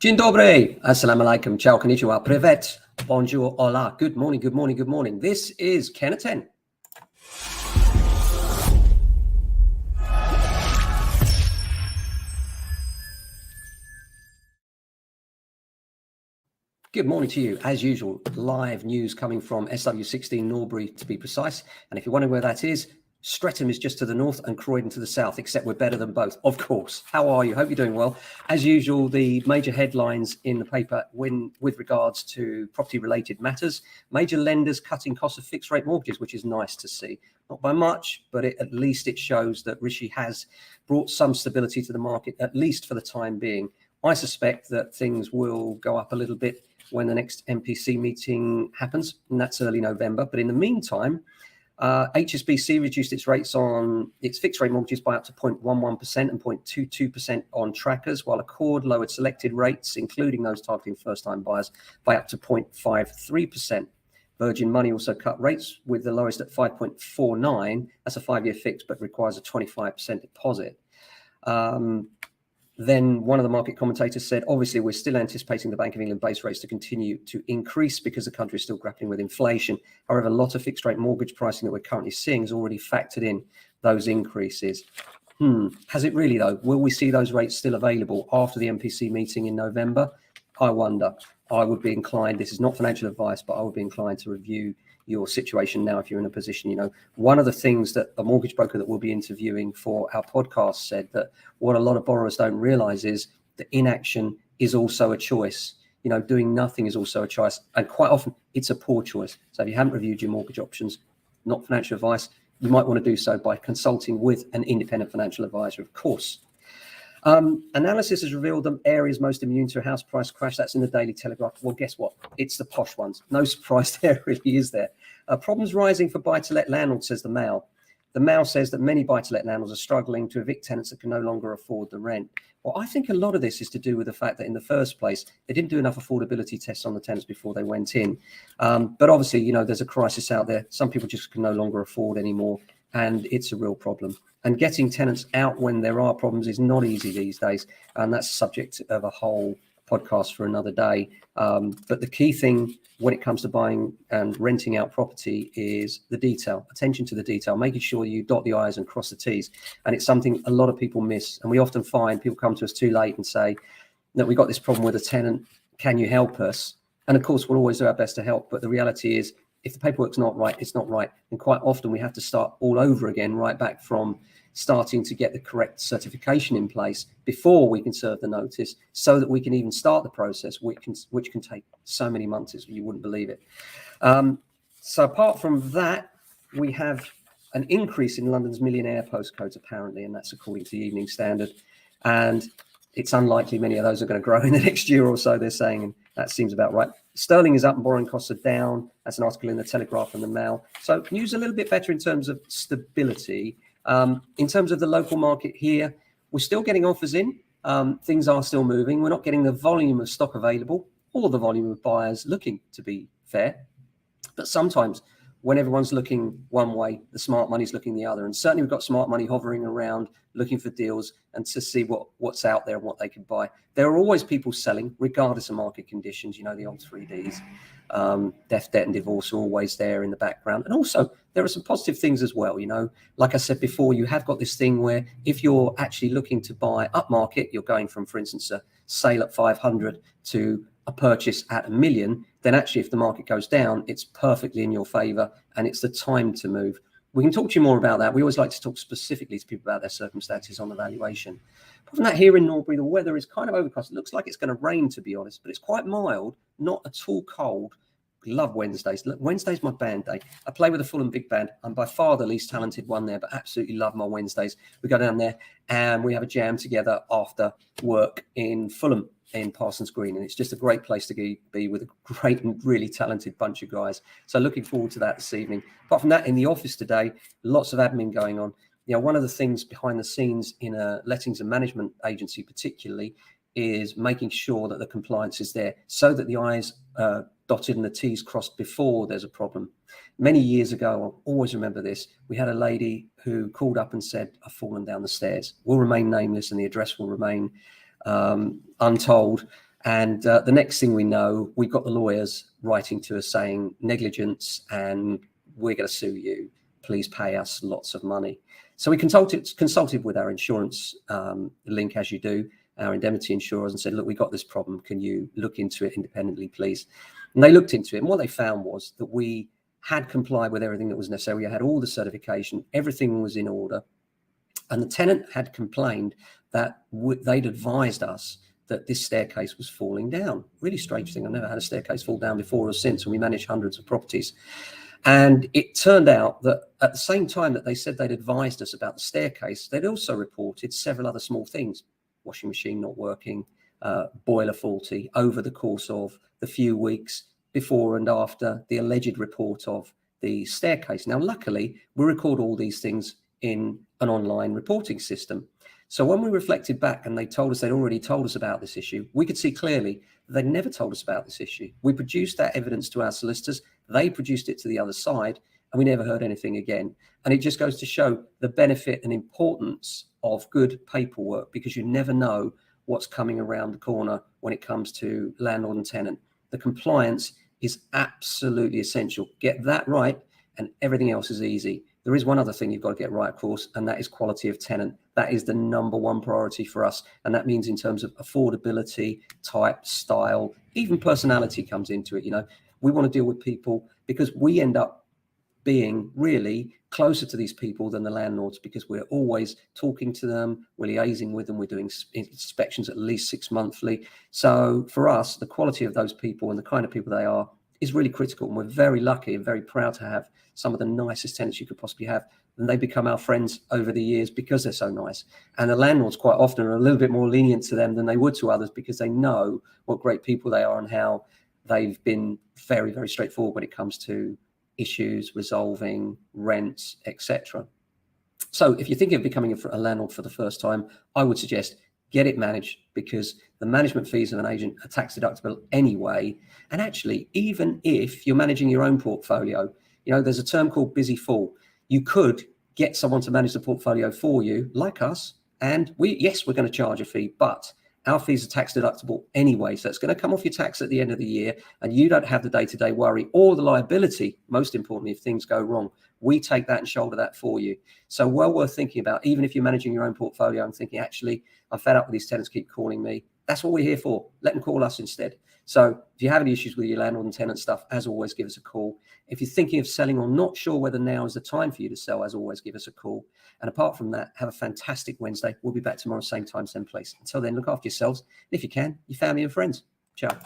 Dzień dobry, assalamu alaikum, ciao, konnichiwa, privet, bonjour, hola, good morning, good morning, good morning. This is Ken at 10. Good morning to you. As usual, live news coming from SW16 Norbury to be precise. And if you're wondering where that is, Streatham is just to the north and Croydon to the south, except we're better than both, of course. How are you? Hope you're doing well. As usual, the major headlines in the paper with regards to property-related matters. Major lenders cutting costs of fixed-rate mortgages, which is nice to see. Not by much, but at least it shows that Rishi has brought some stability to the market, at least for the time being. I suspect that things will go up a little bit when the next MPC meeting happens, and that's early November. But in the meantime, HSBC reduced its rates on its fixed rate mortgages by up to 0.11% and 0.22% on trackers, while Accord lowered selected rates, including those targeting first-time buyers, by up to 0.53%. Virgin Money also cut rates, with the lowest at 5.49. That's a 5-year fix, but requires a 25% deposit. Then one of the market commentators said, obviously, we're still anticipating the Bank of England base rates to continue to increase because the country is still grappling with inflation. However, a lot of fixed rate mortgage pricing that we're currently seeing has already factored in those increases. Has it really, though? Will we see those rates still available after the MPC meeting in November? I wonder. I would be inclined, this is not financial advice, but I would be inclined to review your situation now if you're in a position. One of the things that a mortgage broker that we'll be interviewing for our podcast said, that what a lot of borrowers don't realize is that inaction is also a choice. Doing nothing is also a choice, and quite often it's a poor choice. So if you haven't reviewed your mortgage options, not financial advice, you might want to do so by consulting with an independent financial advisor, of course. Analysis has revealed the areas most immune to a house price crash. That's in the Daily Telegraph. Well, guess what? It's the posh ones. No surprise there, really, is there? Problems rising for buy-to-let landlords, says the Mail. The Mail says that many buy-to-let landlords are struggling to evict tenants that can no longer afford the rent. Well, I think a lot of this is to do with the fact that in the first place, they didn't do enough affordability tests on the tenants before they went in. But obviously, there's a crisis out there. Some people just can no longer afford anymore, and it's a real problem. And getting tenants out when there are problems is not easy these days. And that's the subject of a whole podcast for another day. But the key thing when it comes to buying and renting out property is the detail, attention to the detail, making sure you dot the I's and cross the T's. And it's something a lot of people miss. And we often find people come to us too late and say, that we got this problem with a tenant, can you help us? And of course, we'll always do our best to help. But the reality is, if the paperwork's not right, it's not right. And quite often we have to start all over again, right back from starting to get the correct certification in place before we can serve the notice, so that we can even start the process, which can take so many months, as you wouldn't believe it. So apart from that, we have an increase in London's millionaire postcodes, apparently, and that's according to the Evening Standard. And it's unlikely many of those are going to grow in the next year or so, they're saying, and that seems about right. Sterling is up and borrowing costs are down. That's an article in the Telegraph and the Mail. So news a little bit better in terms of stability. In terms of the local market here, we're still getting offers in. Things are still moving. We're not getting the volume of stock available or the volume of buyers looking to be fair. But sometimes when everyone's looking one way, the smart money's looking the other. And certainly we've got smart money hovering around looking for deals and to see what's out there and what they can buy. There are always people selling, regardless of market conditions. The old 3Ds. Death, debt and divorce are always there in the background. And also there are some positive things as well. Like I said before, you have got this thing where if you're actually looking to buy upmarket, you're going from, for instance, a sale at 500 to a purchase at $1 million, then actually if the market goes down, it's perfectly in your favor and it's the time to move. We can talk to you more about that. We always like to talk specifically to people about their circumstances on the valuation. Apart from that, here in Norbury, the weather is kind of overcast. It looks like it's going to rain, to be honest, but it's quite mild, not at all cold. Love Wednesdays. Look, Wednesday's my band day. I play with the Fulham Big Band. I'm by far the least talented one there, but absolutely love my Wednesdays. We go down there and we have a jam together after work in Fulham in Parsons Green, and it's just a great place to be with a great and really talented bunch of guys. So looking forward to that this evening. Apart from that, in the office today, lots of admin going on. One of the things behind the scenes in a lettings and management agency particularly is making sure that the compliance is there so that the I's dotted and the T's crossed before there's a problem. Many years ago, I'll always remember this, we had a lady who called up and said, I've fallen down the stairs. Will remain nameless and the address will remain untold. And the next thing we know, we've got the lawyers writing to us saying negligence and we're going to sue you. Please pay us lots of money. So we consulted with our insurance link, as you do, our indemnity insurers, and said, look, we got this problem. Can you look into it independently, please? And they looked into it. And what they found was that we had complied with everything that was necessary. We had all the certification. Everything was in order. And the tenant had complained that they'd advised us that this staircase was falling down. Really strange thing. I've never had a staircase fall down before or since, and we manage hundreds of properties. And it turned out that at the same time that they said they'd advised us about the staircase, they'd also reported several other small things: washing machine not working, boiler faulty, over the course of the few weeks before and after the alleged report of the staircase. Now, luckily, we record all these things in an online reporting system. So when we reflected back and they told us they'd already told us about this issue, we could see clearly they never told us about this issue. We produced that evidence to our solicitors, they produced it to the other side, and we never heard anything again. And it just goes to show the benefit and importance of good paperwork, because you never know what's coming around the corner when it comes to landlord and tenant. The compliance is absolutely essential. Get that right, and everything else is easy. There is one other thing you've got to get right, of course, and that is quality of tenant. That is the number one priority for us. And that means in terms of affordability, type, style, even personality comes into it. You know, we want to deal with people because we end up being really closer to these people than the landlords, because we're always talking to them, we're liaising with them, we're doing inspections at least 6 monthly. So for us, the quality of those people and the kind of people they are is really critical. And we're very lucky and very proud to have some of the nicest tenants you could possibly have. And they become our friends over the years because they're so nice. And the landlords quite often are a little bit more lenient to them than they would to others, because they know what great people they are and how they've been very, very straightforward when it comes to issues, resolving rents, etc. So if you're thinking of becoming a landlord for the first time, I would suggest get it managed, because the management fees of an agent are tax deductible anyway. And actually, even if you're managing your own portfolio, you know, there's a term called busy fool. You could get someone to manage the portfolio for you, like us, and we're going to charge a fee, but our fees are tax deductible anyway. So it's going to come off your tax at the end of the year, and you don't have the day-to-day worry or the liability, most importantly, if things go wrong. We take that and shoulder that for you. So well worth thinking about, even if you're managing your own portfolio and thinking, actually, I'm fed up with these tenants keep calling me. That's what we're here for. Let them call us instead. So if you have any issues with your landlord and tenant stuff, as always, give us a call. If you're thinking of selling or not sure whether now is the time for you to sell, as always, give us a call. And apart from that, have a fantastic Wednesday. We'll be back tomorrow, same time, same place. Until then, look after yourselves. And if you can, your family and friends. Ciao.